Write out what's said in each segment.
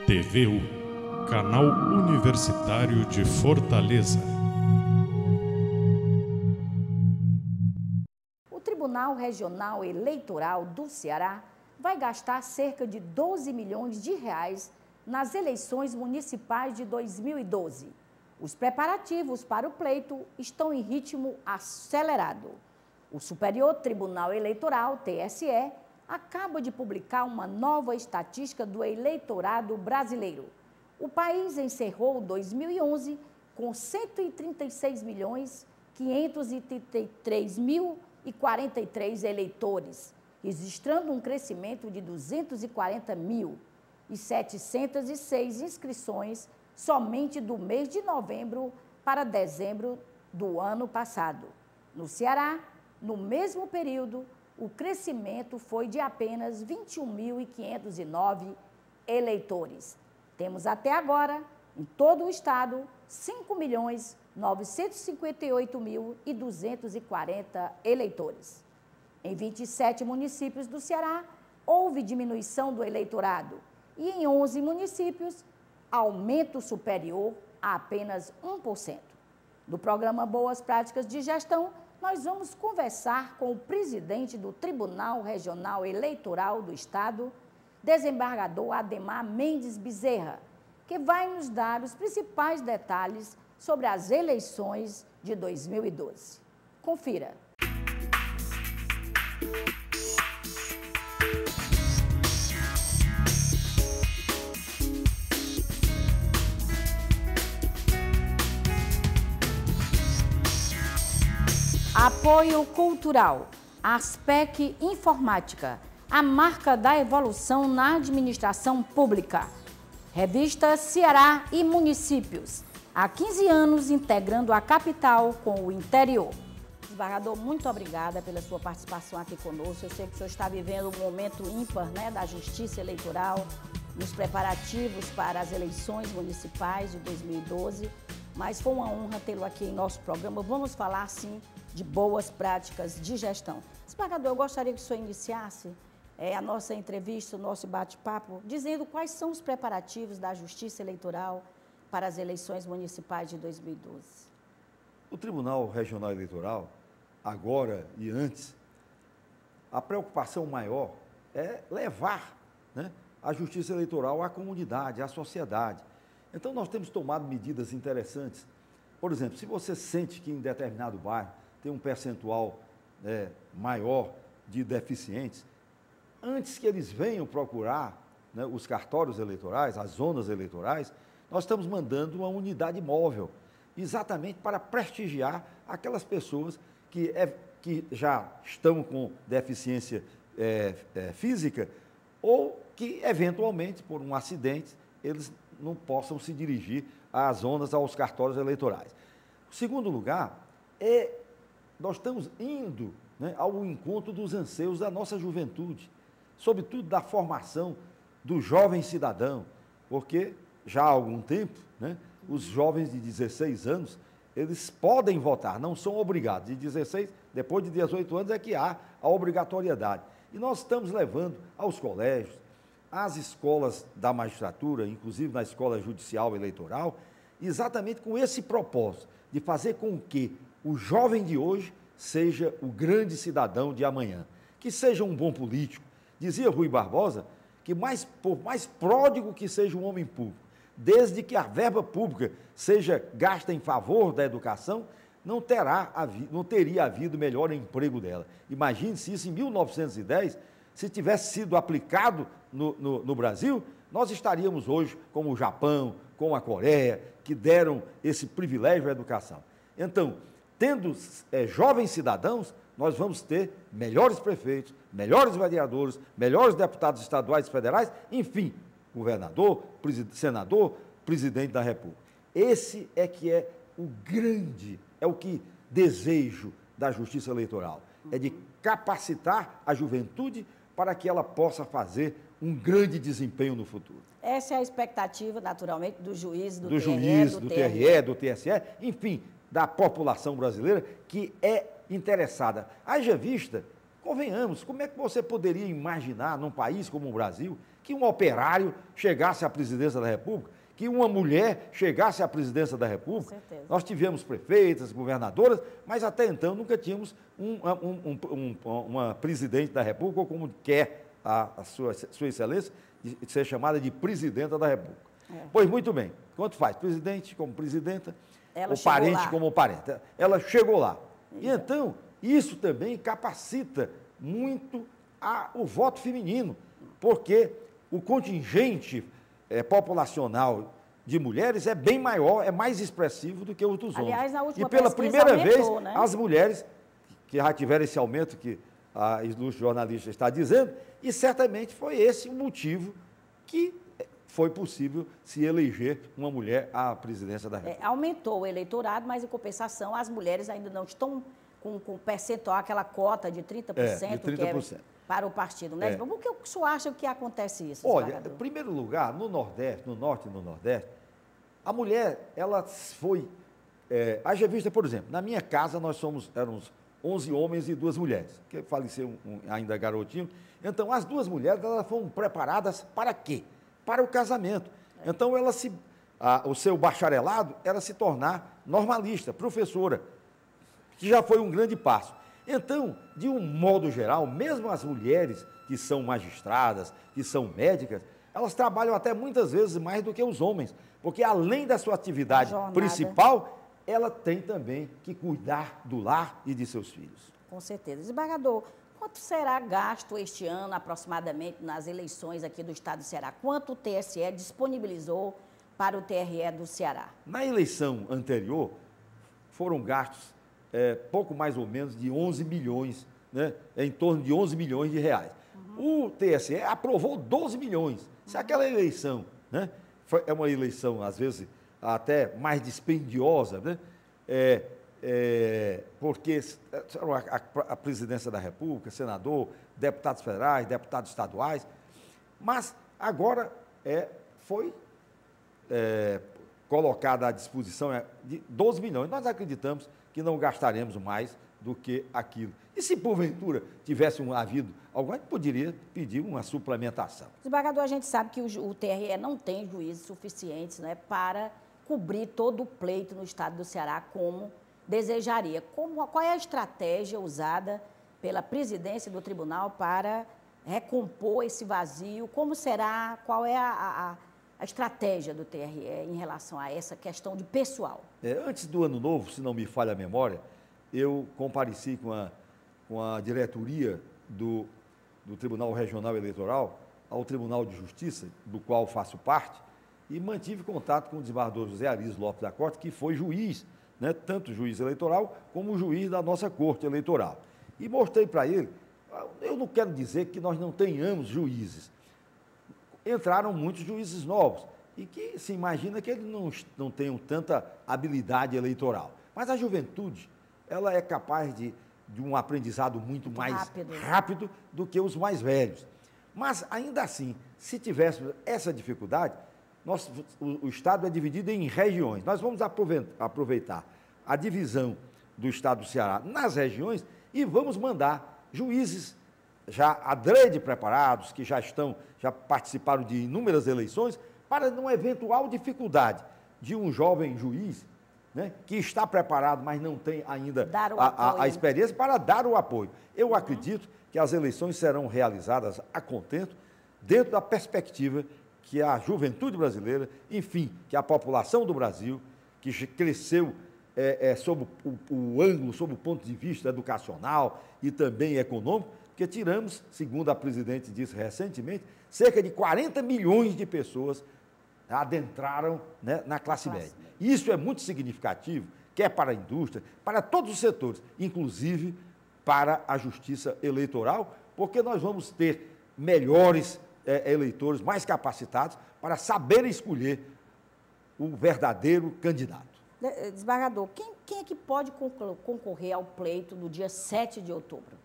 TVU, Canal Universitário de Fortaleza. O Tribunal Regional Eleitoral do Ceará vai gastar cerca de 12 milhões de reais nas eleições municipais de 2012. Os preparativos para o pleito estão em ritmo acelerado. O Superior Tribunal Eleitoral, TSE, acaba de publicar uma nova estatística do eleitorado brasileiro. O país encerrou 2011 com 136.533.043 eleitores, registrando um crescimento de 240.706 inscrições somente do mês de novembro para dezembro do ano passado. No Ceará, no mesmo período, o crescimento foi de apenas 21.509 eleitores. Temos até agora, em todo o estado, 5.958.240 eleitores. Em 27 municípios do Ceará, houve diminuição do eleitorado e em 11 municípios, aumento superior a apenas 1%. No programa Boas Práticas de Gestão, nós vamos conversar com o presidente do Tribunal Regional Eleitoral do Estado, desembargador Ademar Mendes Bezerra, que vai nos dar os principais detalhes sobre as eleições de 2012. Confira. Apoio cultural, Aspec Informática, a marca da evolução na administração pública. Revista Ceará e Municípios, há 15 anos integrando a capital com o interior. Desembargador, muito obrigada pela sua participação aqui conosco. Eu sei que o senhor está vivendo um momento ímpar, da justiça eleitoral, nos preparativos para as eleições municipais de 2012, mas foi uma honra tê-lo aqui em nosso programa. Vamos falar, sim, de boas práticas de gestão. Desembargador, eu gostaria que o senhor iniciasse a nossa entrevista, o nosso bate-papo, dizendo quais são os preparativos da Justiça Eleitoral para as eleições municipais de 2012. O Tribunal Regional Eleitoral, agora e antes, a preocupação maior é levar, a Justiça Eleitoral à comunidade, à sociedade. Então, nós temos tomado medidas interessantes. Por exemplo, se você sente que em determinado bairro tem um percentual maior de deficientes, antes que eles venham procurar os cartórios eleitorais, as zonas eleitorais, nós estamos mandando uma unidade móvel, exatamente para prestigiar aquelas pessoas que já estão com deficiência física ou que, eventualmente, por um acidente, eles não possam se dirigir às zonas, aos cartórios eleitorais. O segundo lugar nós estamos indo ao encontro dos anseios da nossa juventude, sobretudo da formação do jovem cidadão, porque já há algum tempo, os jovens de 16 anos, eles podem votar, não são obrigados. De 16, depois de 18 anos é que há a obrigatoriedade. E nós estamos levando aos colégios, às escolas da magistratura, inclusive na escola judicial eleitoral, exatamente com esse propósito, de fazer com que o jovem de hoje seja o grande cidadão de amanhã, que seja um bom político. Dizia Rui Barbosa que por mais pródigo que seja um homem público, desde que a verba pública seja gasta em favor da educação, não teria havido melhor emprego dela. Imagine-se isso em 1910, se tivesse sido aplicado no Brasil, nós estaríamos hoje como o Japão, como a Coreia, que deram esse privilégio à educação. Então, tendo jovens cidadãos, nós vamos ter melhores prefeitos, melhores vereadores, melhores deputados estaduais e federais, enfim, governador, senador, presidente da República. Esse que é o grande, o que desejo da Justiça Eleitoral, de capacitar a juventude para que ela possa fazer um grande desempenho no futuro. Essa é a expectativa, naturalmente, do juiz, do TRE, do TSE, enfim, da população brasileira que é interessada. Haja vista, convenhamos, como é que você poderia imaginar, num país como o Brasil, que um operário chegasse à presidência da República, que uma mulher chegasse à presidência da República. Com certeza. Nós tivemos prefeitas, governadoras, mas até então nunca tínhamos uma presidente da República, ou como quer a sua excelência, de ser chamada de presidenta da República. Pois muito bem, quanto faz? Presidente como presidenta, Ela ou chegou parente lá. como parente. Ela chegou lá. E Exato. então, isso também capacita muito o voto feminino, porque o contingente populacional de mulheres é bem maior, é mais expressivo do que o dos homens. Aliás, na última E pela pesquisa primeira vez, aumentou, né? as mulheres, que já tiveram esse aumento que a ilustre jornalista está dizendo, e certamente foi esse o motivo que foi possível se eleger uma mulher à presidência da República. Aumentou o eleitorado, mas em compensação as mulheres ainda não estão com percentual, aquela cota de 30%, de 30%. que é para o partido, né? Por que o senhor acha que acontece isso, Olha, desembargador? em primeiro lugar, no Nordeste, no Norte e no Nordeste, a mulher, ela foi... haja vista, por exemplo, na minha casa éramos 11 homens e 2 mulheres, que faleceu ainda garotinho. Então, as 2 mulheres, elas foram preparadas para quê? Para o casamento. Então, o seu bacharelado era se tornar normalista, professora, que já foi um grande passo. Então, de um modo geral, mesmo as mulheres que são magistradas, que são médicas, elas trabalham até muitas vezes mais do que os homens, porque além da sua atividade principal, ela tem também que cuidar do lar e de seus filhos. Com certeza. Desembargador, quanto será gasto este ano, aproximadamente, nas eleições aqui do estado do Ceará? Quanto o TSE disponibilizou para o TRE do Ceará? Na eleição anterior, foram gastos pouco mais ou menos de 11 milhões, né? Em torno de 11 milhões de reais. O TSE aprovou 12 milhões. Se aquela eleição, né, é uma eleição, às vezes, até mais dispendiosa, né? Porque a presidência da República, senador, deputados federais, deputados estaduais, mas agora foi colocada à disposição de 12 milhões. Nós acreditamos que não gastaremos mais do que aquilo. E se porventura tivesse havido algum, a gente poderia pedir uma suplementação. Desembargador, a gente sabe que o TRE não tem juízes suficientes, né, para cobrir todo o pleito no estado do Ceará como desejaria. Qual é a estratégia usada pela presidência do tribunal para recompor esse vazio? Como será, qual é a estratégia do TRE em relação a essa questão de pessoal? Antes do ano novo, se não me falha a memória, eu compareci com a diretoria do Tribunal Regional Eleitoral ao Tribunal de Justiça, do qual faço parte, e mantive contato com o desembargador José Aris Lopes da Costa, que foi juiz, né, tanto juiz eleitoral como juiz da nossa Corte Eleitoral. E mostrei para ele, eu não quero dizer que nós não tenhamos juízes. Entraram muitos juízes novos e que se imagina que eles não tenham tanta habilidade eleitoral. Mas a juventude, ela é capaz de um aprendizado muito mais rápido do que os mais velhos. Mas, ainda assim, se tivéssemos essa dificuldade, o Estado é dividido em regiões. Nós vamos aproveitar a divisão do Estado do Ceará nas regiões e vamos mandar juízes já adrede preparados, que já participaram de inúmeras eleições, para uma eventual dificuldade de um jovem juiz, né, que está preparado, mas não tem ainda a experiência, para dar o apoio. Eu acredito que as eleições serão realizadas a contento, dentro da perspectiva que a juventude brasileira, enfim, que a população do Brasil, que cresceu sob o ângulo, sob o ponto de vista educacional e também econômico, porque tiramos, segundo a presidente disse recentemente, cerca de 40 milhões de pessoas adentraram, né, na classe média. Isso é muito significativo, quer para a indústria, para todos os setores, inclusive para a justiça eleitoral, porque nós vamos ter melhores eleitores, mais capacitados, para saber escolher o verdadeiro candidato. Desembargador, quem é que pode concorrer ao pleito no dia 7 de outubro?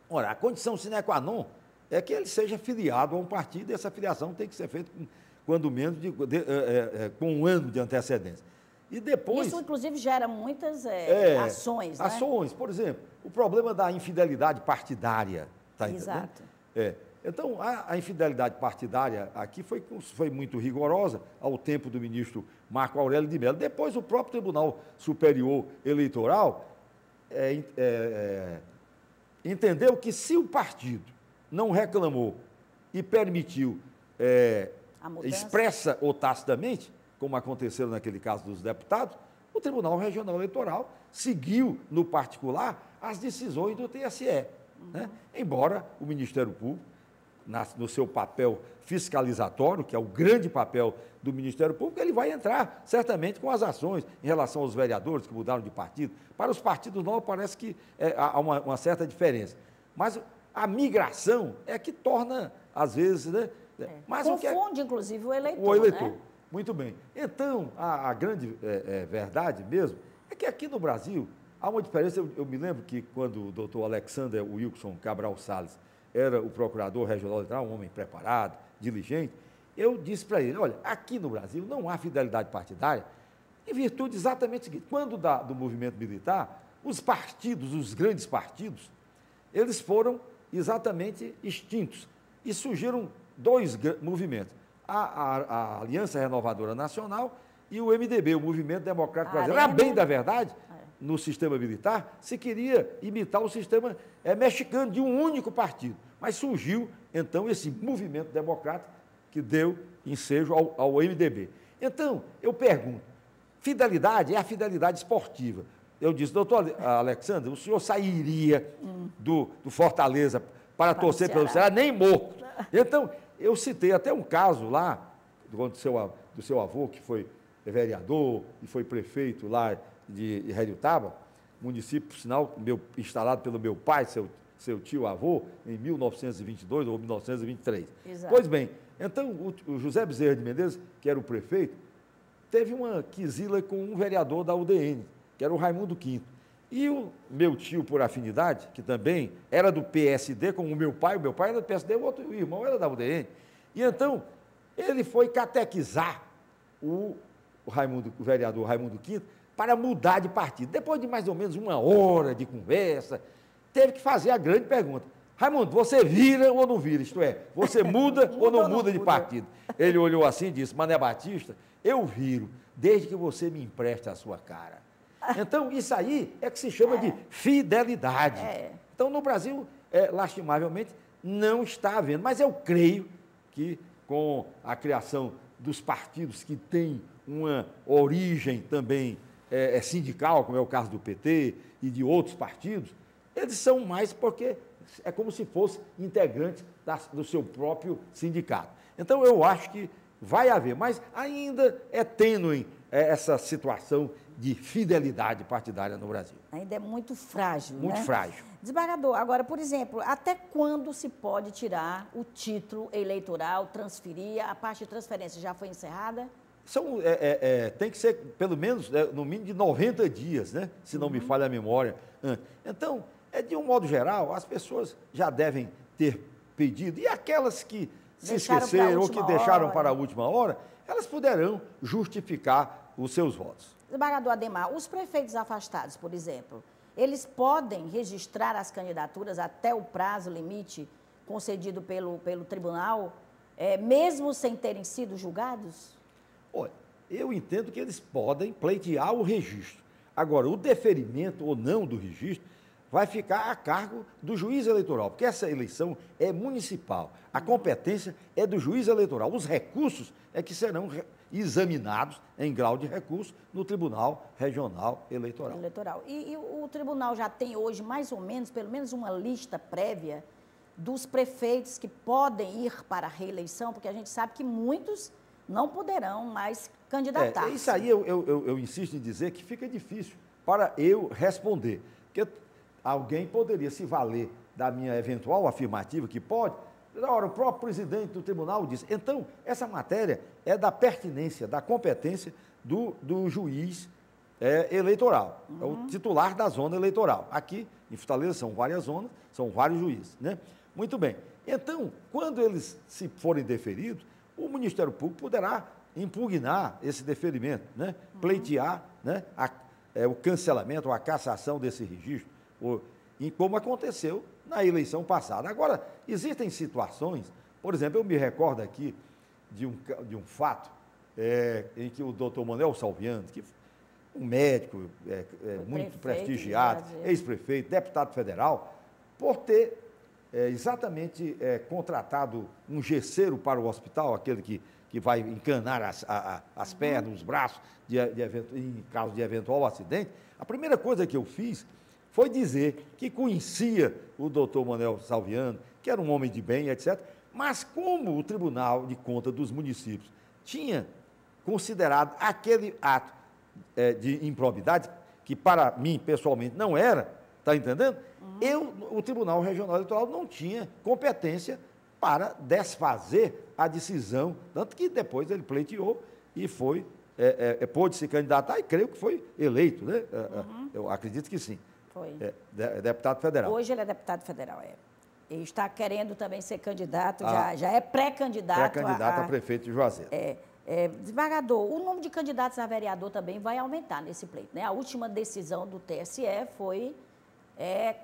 Ora, a condição sine qua non é que ele seja filiado a um partido, e essa filiação tem que ser feita quando menos com um ano de antecedência. E depois... Isso, inclusive, gera muitas ações, né? Ações, por exemplo, o problema da infidelidade partidária, tá entendendo? Exato. Então, a infidelidade partidária aqui foi muito rigorosa ao tempo do ministro Marco Aurélio de Mello. Depois, o próprio Tribunal Superior Eleitoral entendeu que, se o partido não reclamou e permitiu expressa ou tacitamente, como aconteceu naquele caso dos deputados, o Tribunal Regional Eleitoral seguiu, no particular, as decisões do TSE. Né? Embora o Ministério Público, no seu papel fiscalizatório, que é o grande papel do Ministério Público, ele vai entrar certamente com as ações em relação aos vereadores que mudaram de partido. Para os partidos novos parece que há uma certa diferença. Mas a migração é que torna, às vezes, né? Mas confunde, inclusive, o eleitor. O eleitor. Né? Muito bem. Então, a grande verdade mesmo é que aqui no Brasil há uma diferença. Eu me lembro que quando o doutor Alexander Wilson Cabral Salles era o procurador regional eleitoral, um homem preparado, diligente, eu disse para ele, olha, aqui no Brasil não há fidelidade partidária, em virtude exatamente do seguinte: quando do movimento militar, os partidos, os grandes partidos, eles foram exatamente extintos e surgiram dois movimentos, a Aliança Renovadora Nacional e o MDB, o Movimento Democrático Brasileiro. Era bem da verdade, no sistema militar, se queria imitar o sistema mexicano de um único partido. Mas surgiu, então, esse movimento democrático que deu ensejo ao MDB. Então, eu pergunto, fidelidade é a fidelidade esportiva. Eu disse, doutor Alexandre, o senhor sairia do Fortaleza para torcer pelo Ceará, nem morto. Então, eu citei até um caso lá, do seu avô, que foi vereador e foi prefeito lá de Heriotaba, município, por sinal, instalado pelo meu pai, seu tio-avô, em 1922 ou 1923. Exato. Pois bem, então, o José Bezerra de Menezes, que era o prefeito, teve uma quizila com um vereador da UDN, que era o Raimundo Quinto. E o meu tio, por afinidade, que também era do PSD, como o meu pai era do PSD, o irmão era da UDN. E então, ele foi catequizar o vereador Raimundo Quinto para mudar de partido. Depois de mais ou menos uma hora de conversa, teve que fazer a grande pergunta: Raimundo, você vira ou não vira? Isto é, você muda ou não muda de partido? Ele olhou assim e disse: Mané Batista, eu viro, desde que você me empreste a sua cara. Então, isso aí é que se chama de fidelidade. Então, no Brasil, lastimavelmente, não está havendo. Mas eu creio que, com a criação dos partidos que têm uma origem também sindical, como é o caso do PT e de outros partidos, eles são mais porque é como se fossem integrantes do seu próprio sindicato. Então, eu acho que vai haver, mas ainda é tênue essa situação de fidelidade partidária no Brasil. Ainda é muito frágil, muito frágil. Desembargador, agora, por exemplo, até quando se pode tirar o título eleitoral, transferir? A parte de transferência já foi encerrada? Tem que ser, pelo menos, no mínimo de 90 dias, né? Se não me falha a memória. Então, de um modo geral, as pessoas já devem ter pedido. E aquelas que se esqueceram ou que deixaram para a última hora, elas poderão justificar os seus votos. Desembargador Adhemar, os prefeitos afastados, por exemplo, eles podem registrar as candidaturas até o prazo limite concedido pelo tribunal, mesmo sem terem sido julgados? Olha, eu entendo que eles podem pleitear o registro. Agora, o deferimento ou não do registro vai ficar a cargo do juiz eleitoral, porque essa eleição é municipal. A competência é do juiz eleitoral. Os recursos é que serão examinados em grau de recurso no Tribunal Regional Eleitoral. E o tribunal já tem hoje, mais ou menos, pelo menos uma lista prévia dos prefeitos que podem ir para a reeleição, porque a gente sabe que muitos não poderão mais candidatar-se. Isso aí eu insisto em dizer que fica difícil para eu responder, porque alguém poderia se valer da minha eventual afirmativa que pode. Ora, o próprio presidente do tribunal disse. Então, essa matéria é da pertinência, da competência do juiz eleitoral, é o titular da zona eleitoral. Aqui, em Fortaleza, são várias zonas, são vários juízes, né? Muito bem. Então, quando eles se forem deferidos, o Ministério Público poderá impugnar esse deferimento, né? Pleitear, né? O cancelamento ou a cassação desse registro. e como aconteceu na eleição passada. Agora, existem situações, por exemplo, eu me recordo aqui de um fato em que o doutor Manuel Salviano, que um médico muito prestigiado, ex-prefeito, deputado federal, por ter exatamente contratado um gesseiro para o hospital, aquele que vai encanar as pernas, os braços, em caso de eventual acidente, a primeira coisa que eu fiz foi dizer que conhecia o doutor Manuel Salviano, que era um homem de bem, etc., mas como o Tribunal de Contas dos Municípios tinha considerado aquele ato de improbidade, que para mim, pessoalmente, não era, está entendendo? O Tribunal Regional Eleitoral não tinha competência para desfazer a decisão, tanto que depois ele pleiteou e pôde se candidatar e creio que foi eleito, né? Eu acredito que sim. Foi. Deputado federal. Hoje ele é deputado federal, Ele está querendo também ser candidato, já é pré-candidato. Pré-candidato a prefeito de Juazeiro. Desembargador, o número de candidatos a vereador também vai aumentar nesse pleito, né? A última decisão do TSE foi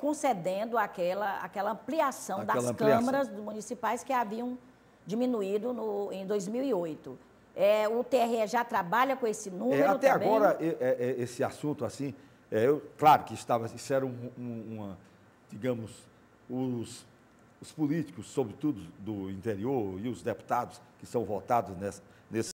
concedendo aquela ampliação das câmaras municipais que haviam diminuído em 2008. O TRE já trabalha com esse número até também? Agora, esse assunto, assim, claro que isso era digamos, os políticos, sobretudo do interior, e os deputados que são votados nesse